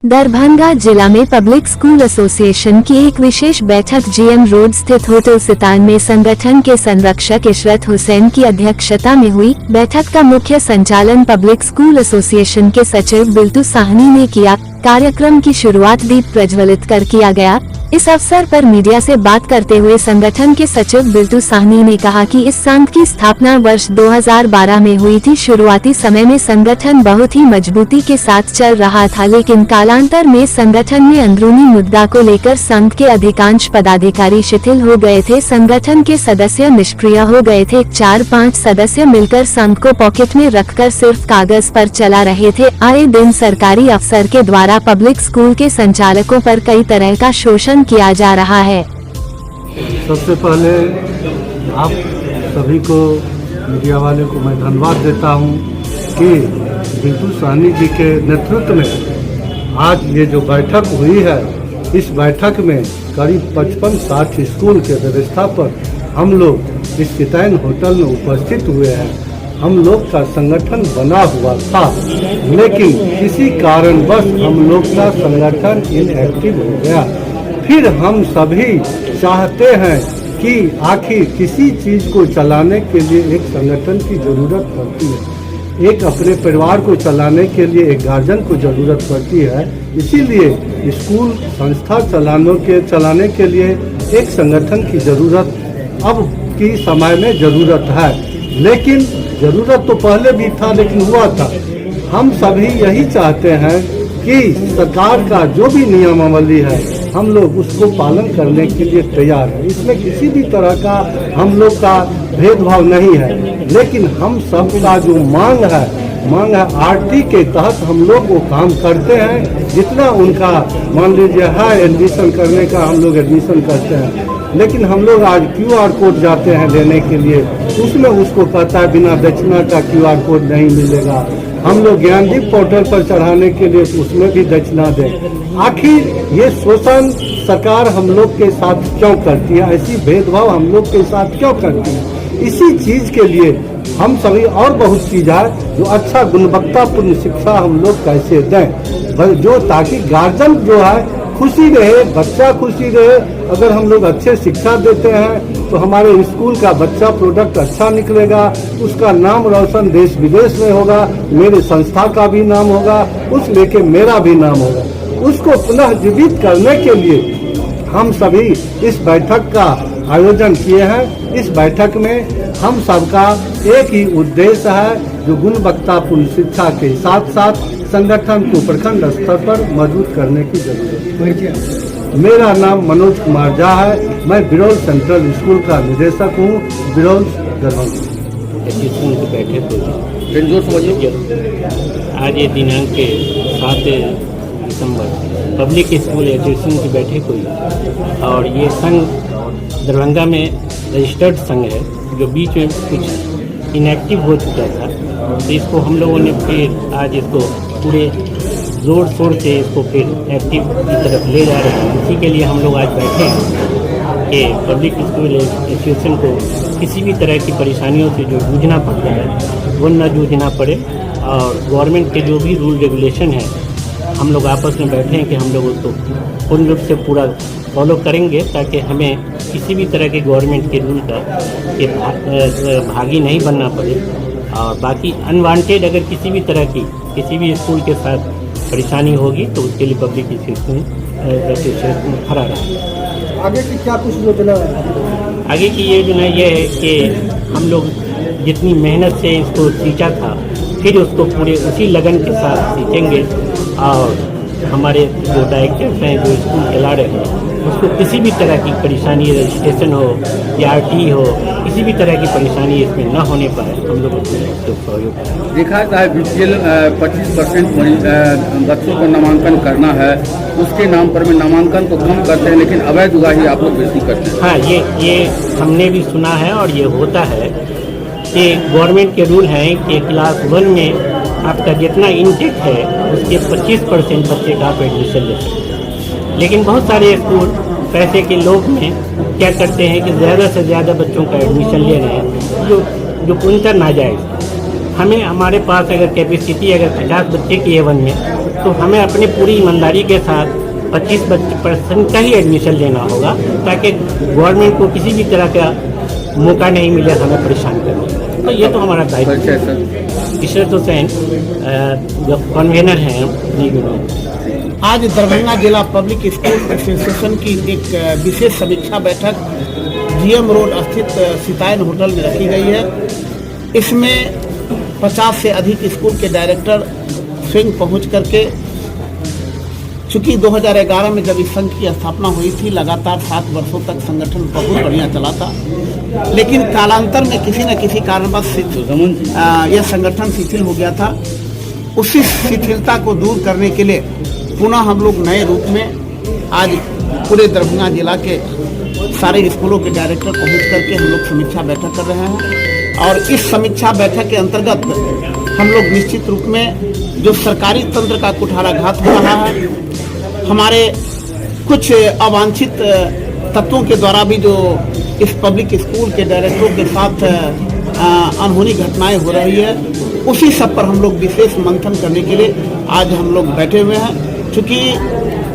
दरभंगा जिला में public school association की एक विशेष बैठक जीएम रोड स्थित होटल सितान में संगठन के संरक्षक इशरत हुसैन की अध्यक्षता में हुई। बैठक का मुख्य संचालन पब्लिक स्कूल एसोसिएशन के सचिव बिल्टू साहनी ने किया। कार्यक्रम की शुरुआत दीप प्रज्वलित कर किया गया। इस अवसर पर मीडिया से बात करते हुए संगठन के सचिव बिल्टू साहनी ने कहा कि इस संघ की स्थापना वर्ष 2012 में हुई थी। शुरुआती समय में संगठन बहुत ही मजबूती के साथ चल रहा था, लेकिन कालांतर में संगठन में अंदरूनी मुद्दा को लेकर संघ के अधिकांश पदाधिकारी शिथिल हो गए थे। संगठन के सदस्य निष्क्रिय हो गए थे। 4-5 सदस्य मिलकर संघ को पॉकेट में रखकर सिर्फ कागज पर चला रहे थे। आए दिन सरकारी अफसर के द्वारा पब्लिक स्कूल के संचालकों पर कई तरह का शोषण किया जा रहा है। सबसे पहले आप सभी को, मीडिया वाले को मैं धन्यवाद देता हूं कि बिल्टू साहनी जी के नेतृत्व में आज ये जो बैठक हुई है, इस बैठक में करीब 55-60 स्कूल के व्यवस्था पर हम लोग इस सितान होटल में उपस्थित हुए हैं। हम लोग का संगठन बना हुआ था, लेकिन किसी कारणवश हम लोग का संगठन इनएक्टिव हो गया। फिर हम सभी चाहते हैं कि आखिर किसी चीज को चलाने के लिए एक संगठन की जरूरत पड़ती है, एक अपने परिवार को चलाने के लिए एक गार्जियन को जरूरत पड़ती है। इसीलिए स्कूल संस्था चलाने के लिए एक संगठन की जरूरत अब की समय में जरूरत है। लेकिन जरूरत तो पहले भी था, लेकिन हुआ था। हम सभी यही चाहते हैं कि सरकार का जो भी नियमावली है हम लोग उसको पालन करने के लिए तैयार है। इसमें किसी भी तरह का हम लोग का भेदभाव नहीं है, लेकिन हम सब का जो मांग है आरटी के तहत हम लोग वो काम करते हैं। जितना उनका मान लीजिए है एडमिशन करने का, हम लोग एडमिशन करते हैं। लेकिन हम लोग आज QR कोड जाते हैं लेने के लिए, उसमें उसको कहता है बिना दक्षिणा का QR कोड नहीं मिलेगा। हम लोग ज्ञानदीप पोर्टल पर चढ़ाने के लिए उसमें भी दक्षिणा दें। आखिर ये शोषण सरकार हम लोग के साथ क्यों करती है, ऐसी भेदभाव हम लोग के साथ क्यों करती है? इसी चीज के लिए हम सभी और बहुत चीज है जो अच्छा गुणवत्तापूर्ण शिक्षा हम लोग कैसे दें, जो ताकि गार्जियन जो है खुशी रहे, बच्चा खुशी रहे। अगर हम लोग अच्छे शिक्षा देते हैं तो हमारे स्कूल का बच्चा प्रोडक्ट अच्छा निकलेगा, उसका नाम रोशन देश विदेश में होगा, मेरे संस्था का भी नाम होगा, उस लेके मेरा भी नाम होगा। उसको पुनः जीवित करने के लिए हम सभी इस बैठक का आयोजन किए हैं। इस बैठक में हम सबका एक ही उद्देश्य है, जो गुणवत्तापूर्ण शिक्षा के साथ साथ संगठन को प्रखंड स्तर पर मजबूत करने की जरूरत है। मेरा नाम मनोज कुमार झा है। मैं बिरौल सेंट्रल स्कूल का निदेशक हूँ, बिरौल दरभंगा। आज ये दिनांक 7 दिसंबर पब्लिक स्कूल एसोसिएशन की बैठक हुई और ये संघ दरभंगा में रजिस्टर्ड संघ है, जो बीच में कुछ इनएक्टिव हो चुका था। तो इसको हम लोगों ने फिर आज इसको पूरे जोर शोर से इसको फिर एक्टिव की तरफ ले जा रहे हैं। इसी के लिए हम लोग आज बैठे हैं कि पब्लिक स्कूल एसोसिएशन को किसी भी तरह की परेशानियों से जो जूझना पड़ता है वो न जूझना पड़े, और गवर्नमेंट के जो भी रूल रेगुलेशन है हम लोग आपस में बैठे हैं कि हम लोग उसको पूर्ण रूप से पूरा फॉलो करेंगे, ताकि हमें किसी भी तरह के गवर्नमेंट के रूल का भागी नहीं बनना पड़े। और बाकी अनवांटेड अगर किसी भी तरह की किसी भी स्कूल के साथ परेशानी होगी तो उसके लिए पब्लिक एसोसिएशन खड़ा रहा। आगे की क्या कुछ योजना है? आगे की योजना ये है कि हम लोग जितनी मेहनत से इसको सींचा था फिर उसको पूरे उसी लगन के साथ सींचेंगे, और हमारे जो डायरेक्टर्स हैं जो स्कूल चला रहे हैं उसको किसी भी तरह की परेशानी, रजिस्ट्रेशन हो या RT हो, किसी भी तरह की परेशानी इसमें न होने पाए हम लोग उसको सहयोग करें। देखा जाए BPL 25% बच्चों को नामांकन करना है, उसके नाम पर में नामांकन तो कम करते हैं, लेकिन अवैध उगाही आप लोग बेसी करते हैं। हाँ, ये हमने भी सुना है और ये होता है कि गवर्नमेंट के रूल हैं कि क्लास 1 में आपका जितना इंटेक है उसके 25% बच्चे का आप एडमिशन ले सकते हैं। लेकिन बहुत सारे स्कूल पैसे के लोभ में क्या करते हैं कि ज़्यादा से ज़्यादा बच्चों का एडमिशन ले रहे हैं, जो पूर्णतः नाजायज़। हमें हमारे पास अगर कैपेसिटी अगर 50 बच्चे की है A1 में, तो हमें अपनी पूरी ईमानदारी के साथ 25% का ही एडमिशन लेना होगा, ताकि गवर्नमेंट को किसी भी तरह का मौका नहीं मिले हमें परेशान करने का। तो ये तो हमारा दायित्व परिचय है। सर। इशरत हुसैन जो कन्वेनर हैं आज दरभंगा जिला पब्लिक स्कूल एसोसिएशन की एक विशेष समीक्षा बैठक GM रोड स्थित सितायन होटल में रखी गई है। इसमें 50 से अधिक स्कूल के डायरेक्टर स्वयं पहुंच करके, चूँकि 2011 में जब इस संघ की स्थापना हुई थी, लगातार 7 वर्षों तक संगठन बहुत बढ़िया चला था, लेकिन कालांतर में किसी न किसी कारणवश यह संगठन शिथिल हो गया था। उसी शिथिलता को दूर करने के लिए पुनः हम लोग नए रूप में आज पूरे दरभंगा जिला के सारे स्कूलों के डायरेक्टर पहुंच करके हम लोग समीक्षा बैठक कर रहे हैं। और इस समीक्षा बैठक के अंतर्गत हम लोग निश्चित रूप में जो सरकारी तंत्र का कुठाराघात हो रहा है, हमारे कुछ अवांछित तत्वों के द्वारा भी जो इस पब्लिक स्कूल के डायरेक्टरों के साथ अनहोनी घटनाएं हो रही है, उसी सब पर हम लोग विशेष मंथन करने के लिए आज हम लोग बैठे हुए हैं। चूँकि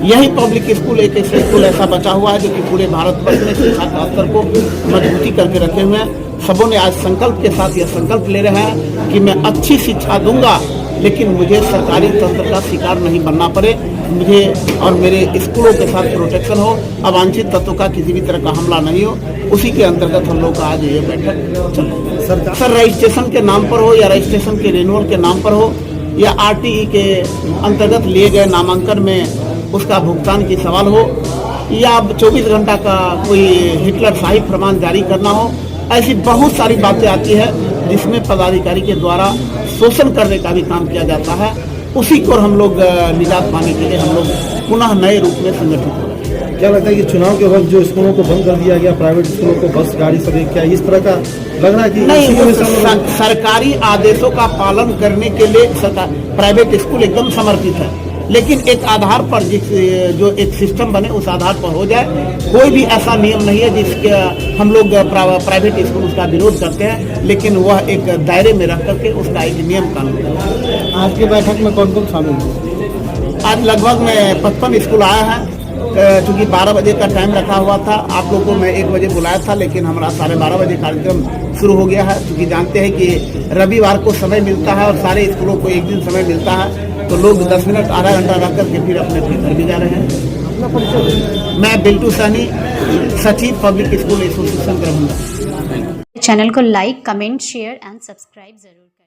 यही पब्लिक स्कूल एक स्कूल ऐसा बचा हुआ है जो कि पूरे भारतवर्ष में शिक्षा का स्तर को मजबूती करके रखे हुए हैं। सबों ने आज संकल्प के साथ यह संकल्प ले रहे हैं कि मैं अच्छी शिक्षा दूंगा, लेकिन मुझे सरकारी तंत्र का शिकार नहीं बनना पड़े, मुझे और मेरे स्कूलों के साथ प्रोटेक्शन हो, अवांछित तत्वों का किसी भी तरह का हमला नहीं हो। उसी के अंतर्गत हम लोग का आज ये बैठक चल सर रजिस्ट्रेशन के नाम पर हो या रजिस्ट्रेशन के रिन्यूअल के नाम पर हो या RTE के अंतर्गत लिए गए नामांकन में उसका भुगतान की सवाल हो या 24 घंटा का कोई हिटलरशाही फरमान जारी करना हो, ऐसी बहुत सारी बातें आती है जिसमें पदाधिकारी के द्वारा शोषण करने का भी काम किया जाता है। उसी को हम लोग निजात पाने के लिए हम लोग पुनः नए रूप में संगठित हो रहे हैं। क्या लगता है कि चुनाव के वक्त जो स्कूलों को बंद कर दिया गया, प्राइवेट स्कूलों को बस गाड़ी सब, क्या इस तरह का लग रहा है कि नहीं? सरकारी आदेशों का पालन करने के लिए प्राइवेट स्कूल एकदम समर्पित है, लेकिन एक आधार पर जो एक सिस्टम बने उस आधार पर हो जाए। कोई भी ऐसा नियम नहीं है जिसके हम लोग प्राइवेट स्कूल उसका विरोध करते हैं, लेकिन वह एक दायरे में रख करके उसका एक नियम कानून है। आज की बैठक में कौन कौन शामिल हुए? आज लगभग में 55 स्कूल आया है। चूँकि 12 बजे का टाइम रखा हुआ था, आप लोगों को मैं 1 बजे बुलाया था, लेकिन हमारा 12:30 बजे कार्यक्रम शुरू हो गया है। क्योंकि जानते हैं कि रविवार को समय मिलता है और सारे स्कूलों को एक दिन समय मिलता है, तो लोग 10 मिनट आधा घंटा रख करके फिर अपने अपने घर भी जा रहे हैं। मैं बिल्टू सहनी, सचिव public school association Darbhanga. Channel को like, comment, share and subscribe जरूर करें।